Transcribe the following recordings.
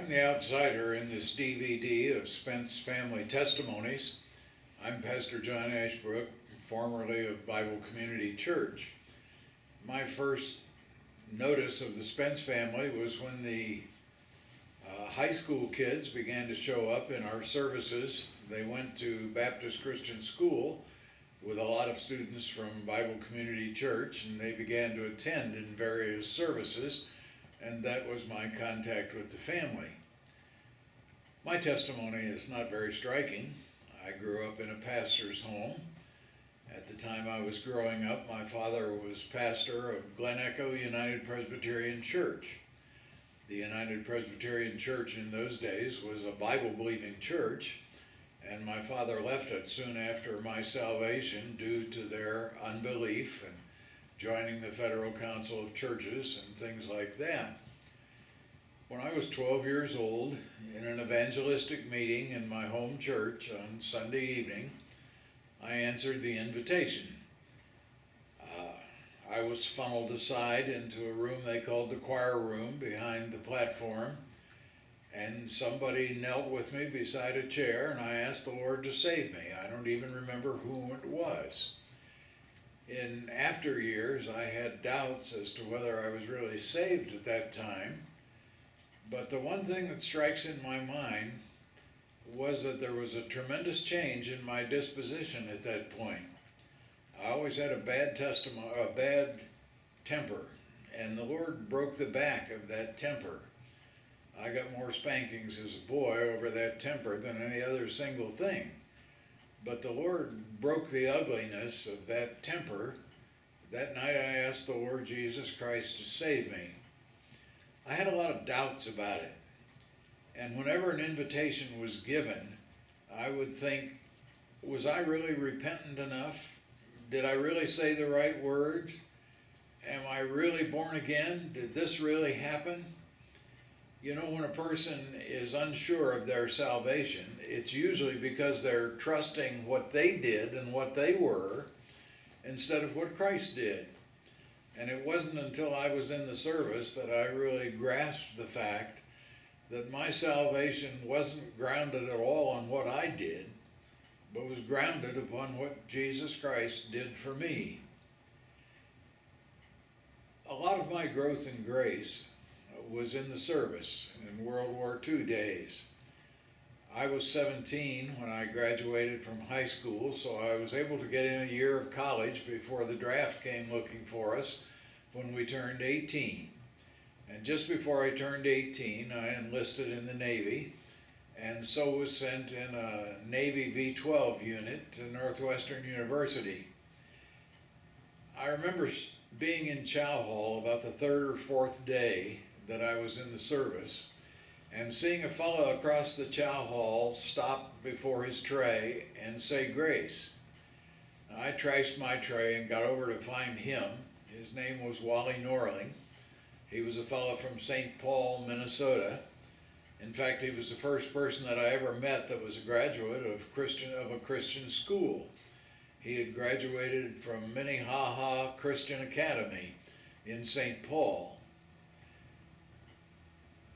I'm the outsider in this DVD of Spence Family Testimonies. I'm Pastor John Ashbrook, formerly of Bible Community Church. My first notice of the Spence family was when the high school kids began to show up in our services. They went to Baptist Christian School with a lot of students from Bible Community Church, and they began to attend in various services, and that was my contact with the family. My testimony is not very striking. I grew up in a pastor's home. At the time I was growing up, my father was pastor of Glen Echo United Presbyterian Church. The United Presbyterian Church in those days was a Bible-believing church, and my father left it soon after my salvation due to their unbelief and joining the Federal Council of Churches and things like that. When I was 12 years old, in an evangelistic meeting in my home church on Sunday evening, I answered the invitation. I was funneled aside into a room they called the choir room behind the platform, and somebody knelt with me beside a chair, and I asked the Lord to save me. I don't even remember who it was. In after years, I had doubts as to whether I was really saved at that time, but the one thing that strikes in my mind was that there was a tremendous change in my disposition at that point. I always had a bad temper, and the Lord broke the back of that temper. I got more spankings as a boy over that temper than any other single thing. But the Lord broke the ugliness of that temper. That night I asked the Lord Jesus Christ to save me. I had a lot of doubts about it. And whenever an invitation was given, I would think, was I really repentant enough? Did I really say the right words? Am I really born again? Did this really happen? You know, when a person is unsure of their salvation, it's usually because they're trusting what they did and what they were instead of what Christ did. And it wasn't until I was in the service that I really grasped the fact that my salvation wasn't grounded at all on what I did, but was grounded upon what Jesus Christ did for me. A lot of my growth in grace was in the service in World War II days. I was 17 when I graduated from high school, so I was able to get in a year of college before the draft came looking for us when we turned 18. And just before I turned 18, I enlisted in the Navy, and so was sent in a Navy V-12 unit to Northwestern University. I remember being in Chow Hall about the third or fourth day that I was in the service, and seeing a fellow across the Chow Hall stop before his tray and say grace. I trashed my tray and got over to find him. His name was Wally Norling. He was a fellow from St. Paul, Minnesota. In fact, he was the first person that I ever met that was a graduate of a Christian school. He had graduated from Minnehaha Christian Academy in St. Paul.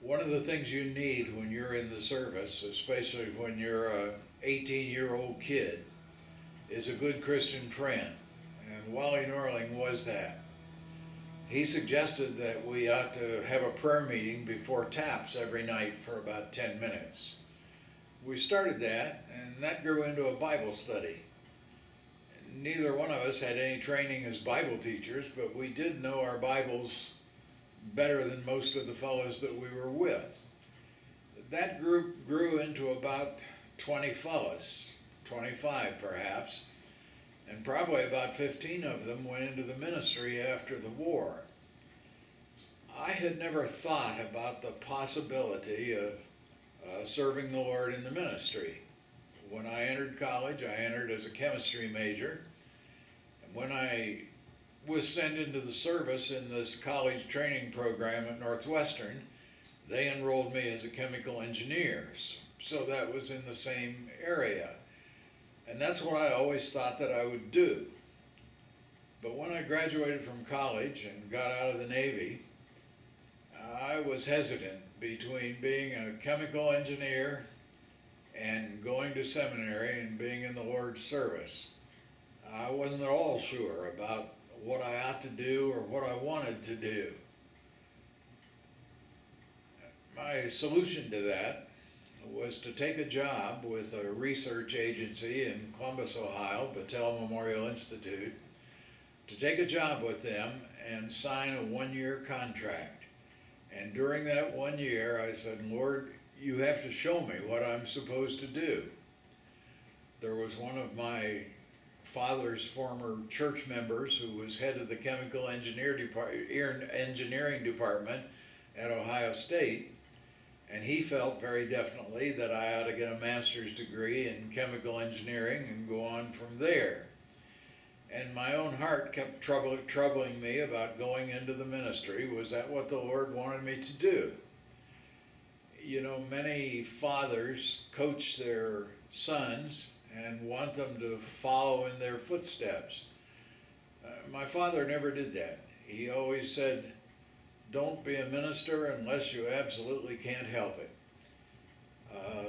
One of the things you need when you're in the service, especially when you're an 18-year-old kid, is a good Christian friend. And Wally Norling was that. He suggested that we ought to have a prayer meeting before taps every night for about 10 minutes. We started that, and that grew into a Bible study. Neither one of us had any training as Bible teachers, but we did know our Bibles better than most of the fellows that we were with. That group grew into about 20 fellows, 25 perhaps, and probably about 15 of them went into the ministry after the war. I had never thought about the possibility of serving the Lord in the ministry. When I entered college, I entered as a chemistry major. And when I was sent into the service in this college training program at Northwestern, they enrolled me as a chemical engineer. So that was in the same area. And that's what I always thought that I would do. But when I graduated from college and got out of the Navy, I was hesitant between being a chemical engineer and going to seminary and being in the Lord's service. I wasn't at all sure about what I ought to do or what I wanted to do. My solution to that was to take a job with a research agency in Columbus, Ohio, Peniel Memorial Institute, to take a job with them and sign a one-year contract. And during that 1 year, I said, Lord, you have to show me what I'm supposed to do. There was one of my father's former church members who was head of the chemical engineering department at Ohio State, and he felt very definitely that I ought to get a master's degree in chemical engineering and go on from there. And my own heart kept troubling me about going into the ministry. Was that what the Lord wanted me to do? You know, many fathers coach their sons and want them to follow in their footsteps. My father never did that. He always said, don't be a minister unless you absolutely can't help it.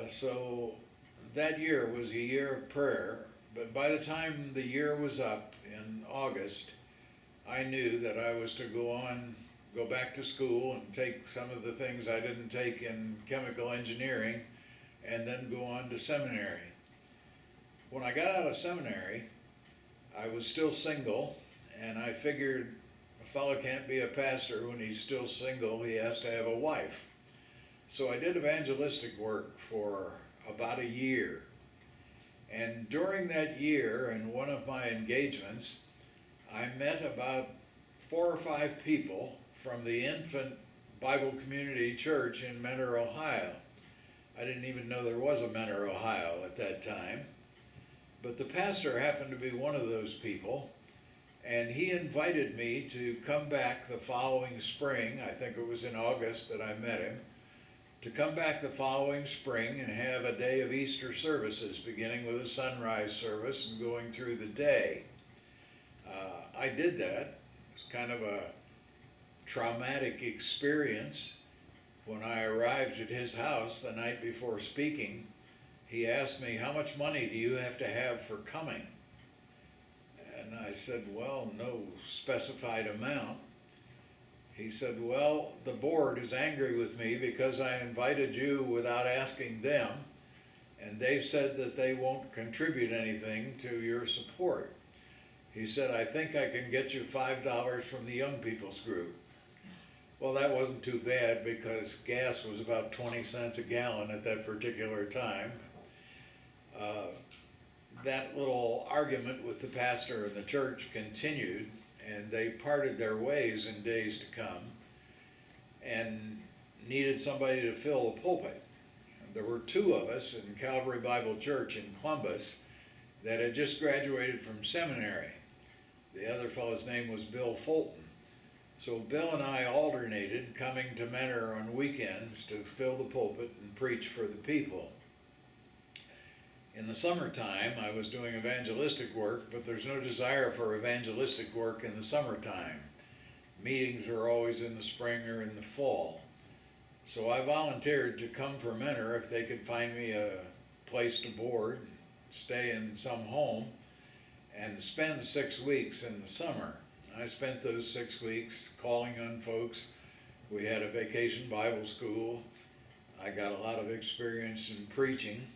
So that year was a year of prayer, but by the time the year was up in August, I knew that I was to go back to school and take some of the things I didn't take in chemical engineering, and then go on to seminary. When I got out of seminary, I was still single, and I figured a fellow can't be a pastor when he's still single. He has to have a wife. So I did evangelistic work for about a year. And during that year, in one of my engagements, I met about 4 or 5 people from the infant Bible Community Church in Mentor, Ohio. I didn't even know there was a Mentor, Ohio at that time. But the pastor happened to be one of those people, and he invited me to come back the following spring. I think it was in August that I met him, to come back the following spring and have a day of Easter services, beginning with a sunrise service and going through the day. I did that. It was kind of a traumatic experience. When I arrived at his house the night before speaking, he asked me, how much money do you have to have for coming? And I said, well, no specified amount. He said, well, the board is angry with me because I invited you without asking them, and they've said that they won't contribute anything to your support. He said, I think I can get you $5 from the young people's group. Well, that wasn't too bad because gas was about 20 cents a gallon at that particular time. That little argument with the pastor and the church continued, and they parted their ways in days to come and needed somebody to fill the pulpit. There were 2 of us in Calvary Bible Church in Columbus that had just graduated from seminary. The other fellow's name was Bill Fulton. So Bill and I alternated coming to Mentor on weekends to fill the pulpit and preach for the people. In the summertime, I was doing evangelistic work, but there's no desire for evangelistic work in the summertime. Meetings are always in the spring or in the fall. So I volunteered to come for Mentor if they could find me a place to board, stay in some home, and spend 6 weeks in the summer. I spent those 6 weeks calling on folks. We had a vacation Bible school. I got a lot of experience in preaching.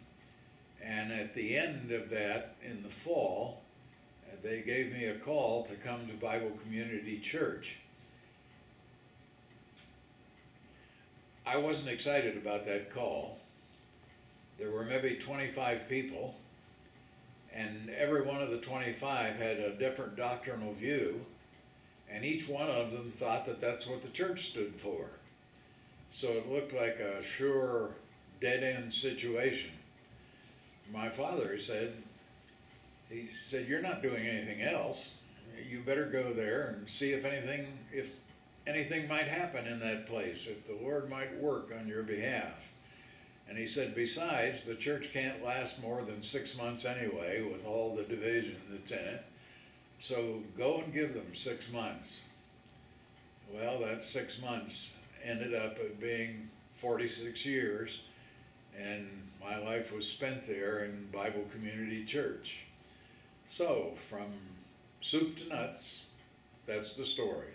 And at the end of that, in the fall, they gave me a call to come to Bible Community Church. I wasn't excited about that call. There were maybe 25 people, and every one of the 25 had a different doctrinal view, and each one of them thought that that's what the church stood for. So it looked like a sure dead-end situation. My father said, you're not doing anything else. You better go there and see if anything might happen in that place, if the Lord might work on your behalf. And he said, besides, the church can't last more than 6 months anyway with all the division that's in it. So go and give them 6 months. Well, that's 6 months. ended up being 46 years, and my life was spent there in Bible Community Church. So, from soup to nuts, that's the story.